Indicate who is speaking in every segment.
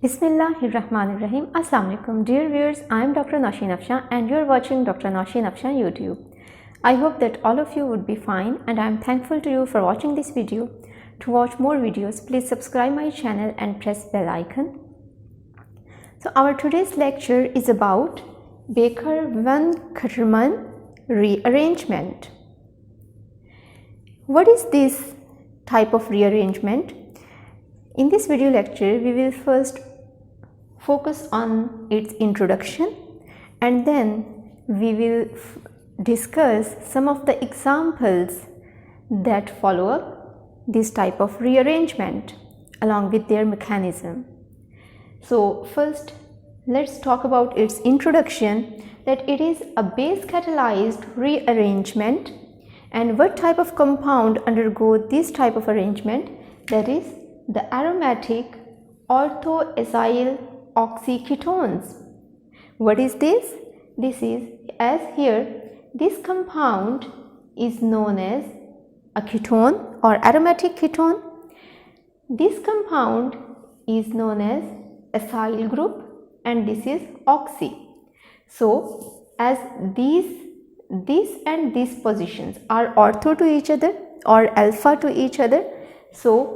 Speaker 1: Bismillahirrahmanirrahim. Assalamu alaikum. Dear viewers, I am Dr. Noshin Afshan and you are watching Dr. Noshin Afshan YouTube. I hope that all of you would be fine and I am thankful to you for watching this video. To watch more videos, please subscribe my channel and press bell icon. So our today's lecture is about Venkataraman rearrangement. What is this type of rearrangement? In this video lecture, we will first focus on its introduction and then we will discuss some of the examples that follow up this type of rearrangement along with their mechanism. So first, let's talk about its introduction, that it is a base catalyzed rearrangement. And what type of compound undergo this type of arrangement? That is the aromatic orthoacyl oxyketones. What is this? This is, as here, this compound is known as a ketone or aromatic ketone. This compound is known as acyl group and this is oxy. So as this and these positions are ortho to each other or alpha to each other, so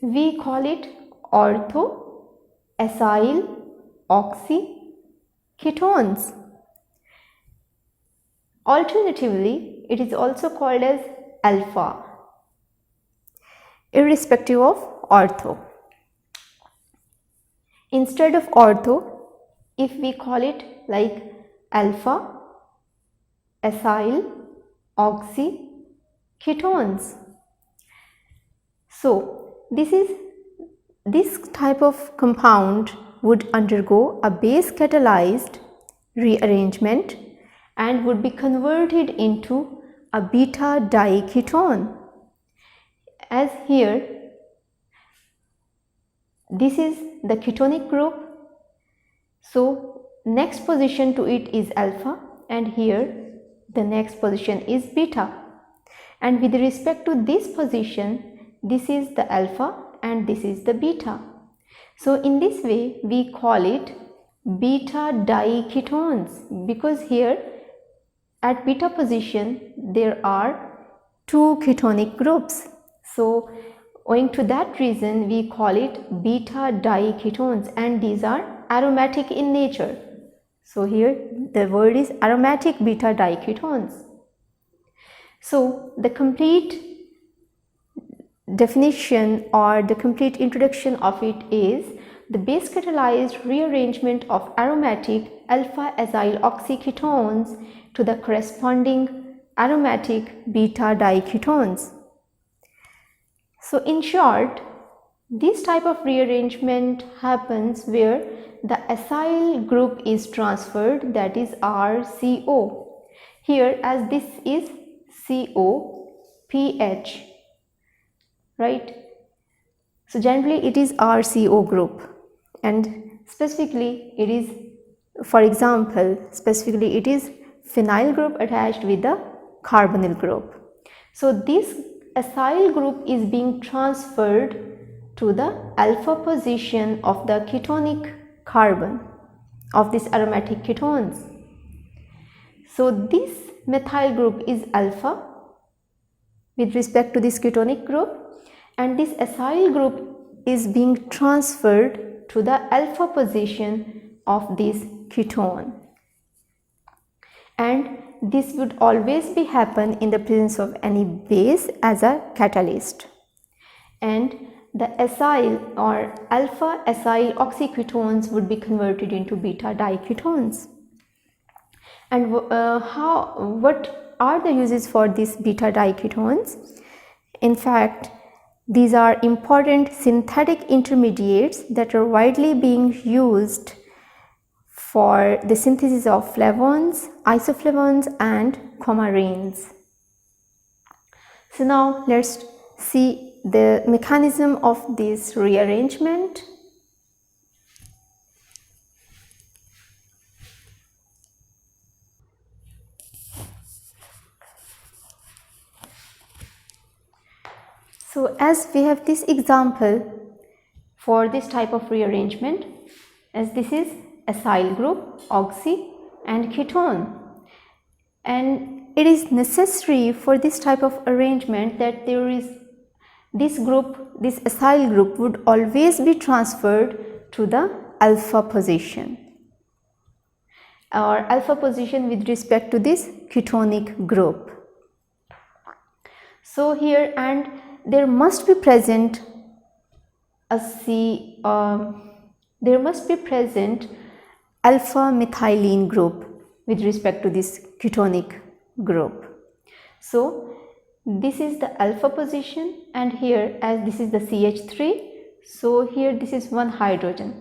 Speaker 1: we call it ortho acyl oxyketones. Alternatively, it is also called as alpha, irrespective of ortho. Instead of ortho, if we call it like alpha acyl oxyketones. So this type of compound would undergo a base catalyzed rearrangement and would be converted into a beta diketone. As here, this is the ketonic group, so next position to it is alpha and here the next position is beta, and with respect to this position, this is the alpha and this is the beta. So in this way we call it beta diketones, because here at beta position there are two ketonic groups. So owing to that reason we call it beta diketones and these are aromatic in nature. So here the word is aromatic beta diketones. So the complete definition or the complete introduction of it is the base catalyzed rearrangement of aromatic alpha acyl oxyketones to the corresponding aromatic beta diketones. So in short, this type of rearrangement happens where the acyl group is transferred, that is RCO. Here, as this is COPH, right? So generally it is RCO group and specifically it is, for example, specifically it is phenyl group attached with the carbonyl group. So this acyl group is being transferred to the alpha position of the ketonic carbon of this aromatic ketones. So this methyl group is alpha with respect to this ketonic group and this acyl group is being transferred to the alpha position of this ketone, and this would always be happen in the presence of any base as a catalyst, and the acyl or alpha acyl oxyketones would be converted into beta diketones. And what are the uses for these beta diketones? In fact, these are important synthetic intermediates that are widely being used for the synthesis of flavones, isoflavones and coumarins. So now let's see the mechanism of this rearrangement. So as we have this example for this type of rearrangement, as this is acyl group, oxy and ketone, and it is necessary for this type of arrangement that there is this acyl group would always be transferred to the alpha position, or alpha position with respect to this ketonic group. So here, and there must be present there must be present alpha methylene group with respect to this ketonic group. So this is the alpha position, and here, as this is the CH3, so here this is one hydrogen,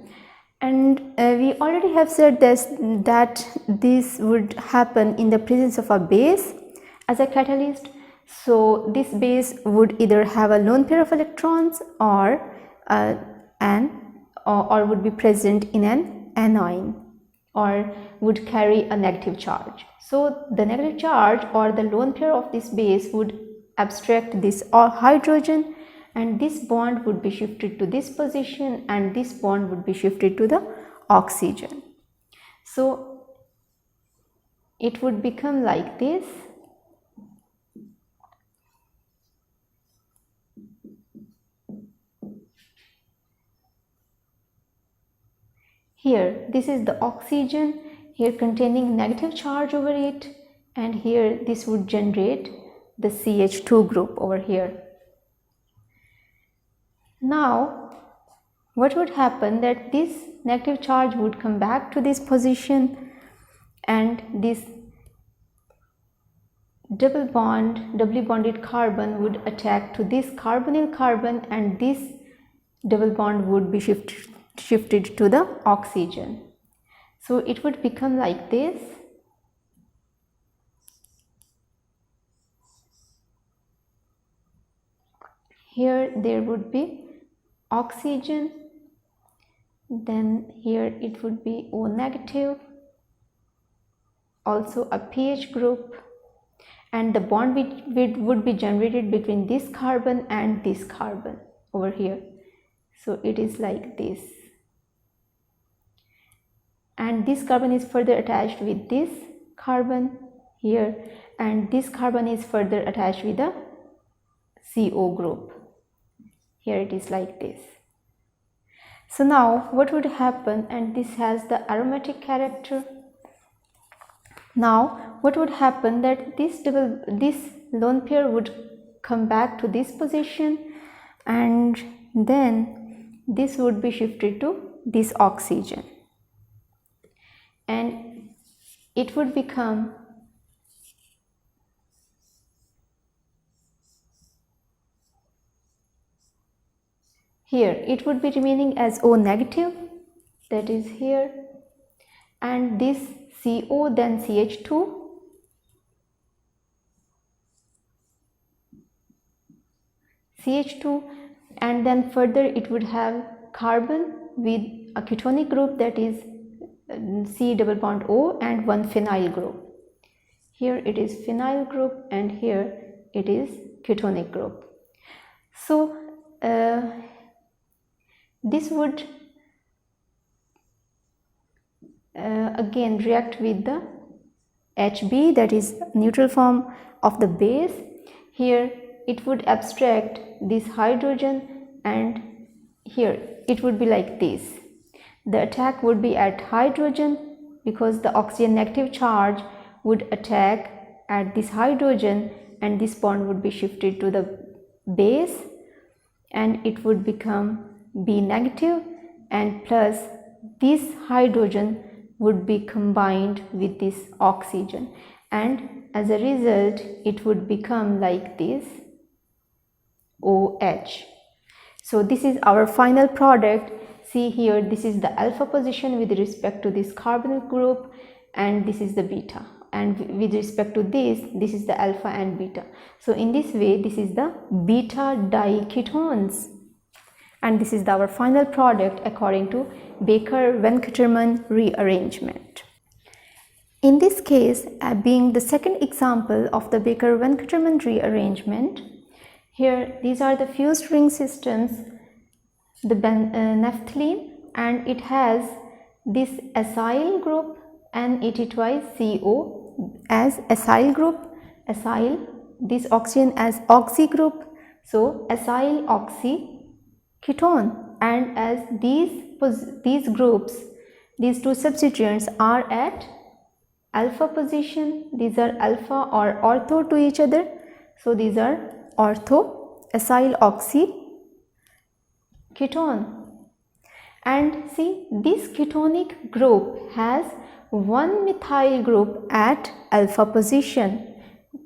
Speaker 1: and we already have said that this would happen in the presence of a base as a catalyst. So this base would either have a lone pair of electrons or would be present in an anion, or would carry a negative charge. So the negative charge or the lone pair of this base would abstract this hydrogen, and this bond would be shifted to this position, and this bond would be shifted to the oxygen. So it would become like this. Here this is the oxygen, here containing negative charge over it, and here this would generate the CH2 group over here. Now what would happen, that this negative charge would come back to this position, and this doubly bonded carbon would attack to this carbonyl carbon, and this double bond would be shifted to the oxygen. So it would become like this. Here there would be oxygen, then here it would be O negative, also a pH group, and the bond would be generated between this carbon and this carbon over here. So it is like this, and this carbon is further attached with this carbon here, and this carbon is further attached with the CO group. Here it is like this. So now what would happen, and this has the aromatic character. Now what would happen, that this lone pair would come back to this position, and then this would be shifted to this oxygen, and it would become here, it would be remaining as O negative, that is here, and this CO, then CH2, and then further it would have carbon with a ketonic group, that is C double bond O, and one phenyl group. Here it is phenyl group, and here it is ketonic group. So this would again react with the HB, that is neutral form of the base. Here it would abstract this hydrogen, and here it would be like this. The attack would be at hydrogen, because the oxygen negative charge would attack at this hydrogen, and this bond would be shifted to the base, and it would become B negative, and plus this hydrogen would be combined with this oxygen, and as a result it would become like this OH. So this is our final product. See here, this is the alpha position with respect to this carbonyl group, and this is the beta, and with respect to this is the alpha and beta. So in this way, this is the beta diketones, and this is our final product according to Venkataraman rearrangement. In this case, being the second example of the Venkataraman rearrangement, here these are the fused ring systems the naphthalene, and it has this acyl group, N80 twice CO as acyl group, acyl, this oxygen as oxy group, so acyl oxy ketone. And as these groups, these two substituents are at alpha position, these are alpha or ortho to each other, so these are ortho acyl oxy ketone. And see, this ketonic group has one methyl group at alpha position.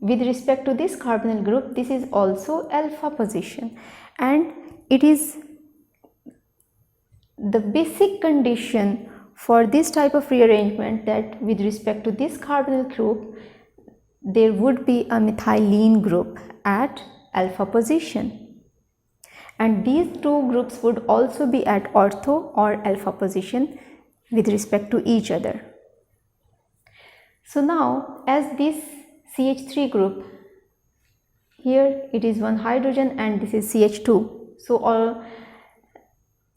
Speaker 1: With respect to this carbonyl group, this is also alpha position, and it is the basic condition for this type of rearrangement that with respect to this carbonyl group, there would be a methylene group at alpha position, and these two groups would also be at ortho or alpha position with respect to each other. So now, as this CH3 group, here it is one hydrogen and this is CH2, so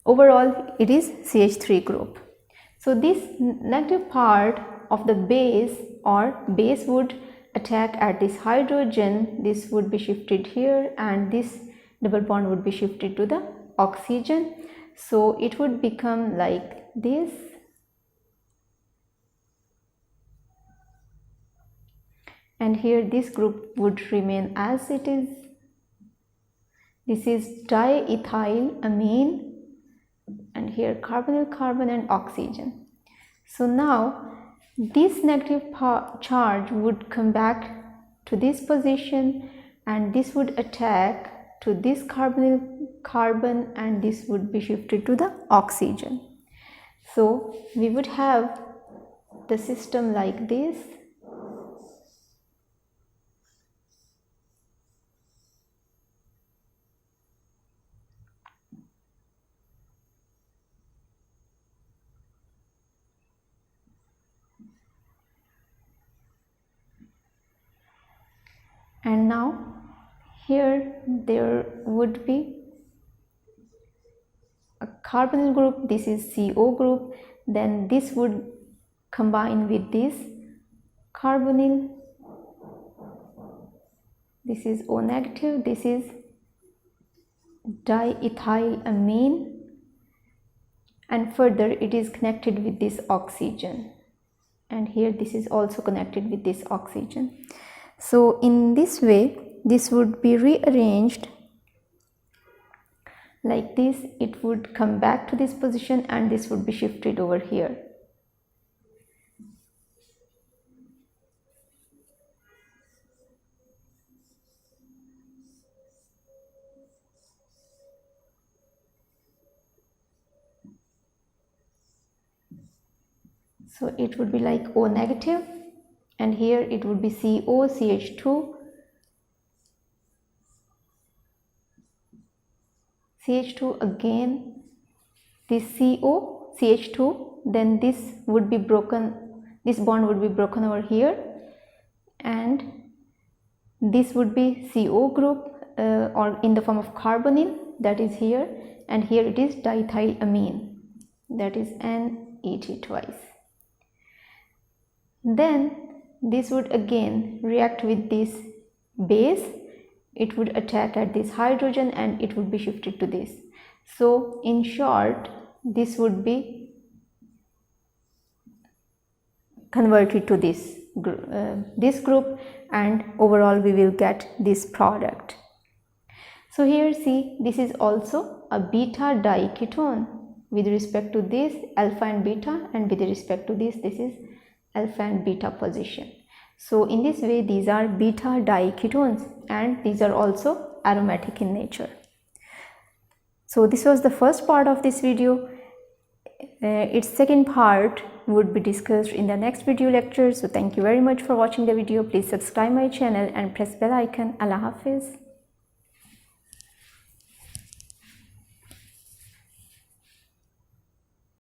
Speaker 1: overall it is CH3 group. So this negative part of the base or base would attack at this hydrogen, this would be shifted here, and this double bond would be shifted to the oxygen, so it would become like this, and here this group would remain as it is. This is diethylamine, and here carbonyl carbon and oxygen. So now this negative charge would come back to this position, and this would attack to this carbonyl carbon, and this would be shifted to the oxygen. So we would have the system like this. And now here there would be a carbonyl group, this is CO group, then this would combine with this carbonyl, this is O negative, this is diethylamine, and further it is connected with this oxygen, and here this is also connected with this oxygen. So in this way this would be rearranged like this, it would come back to this position and this would be shifted over here. So it would be like O negative, and here it would be CO, CH2, CH2 again, this CO, CH2, then this would be broken, this bond would be broken over here, and this would be CO group or in the form of carbonyl, that is here, and here it is diethylamine, that is N80 twice. Then this would again react with this base, it would attack at this hydrogen and it would be shifted to this. So in short, this would be converted to this group, and overall we will get this product. So here see, this is also a beta diketone with respect to this alpha and beta, and with respect to this is alpha and beta position. So in this way these are beta diketones, and these are also aromatic in nature. So this was the first part of this video. Its second part would be discussed in the next video lecture. So thank you very much for watching the video. Please subscribe my channel and press bell icon. Allah Hafiz.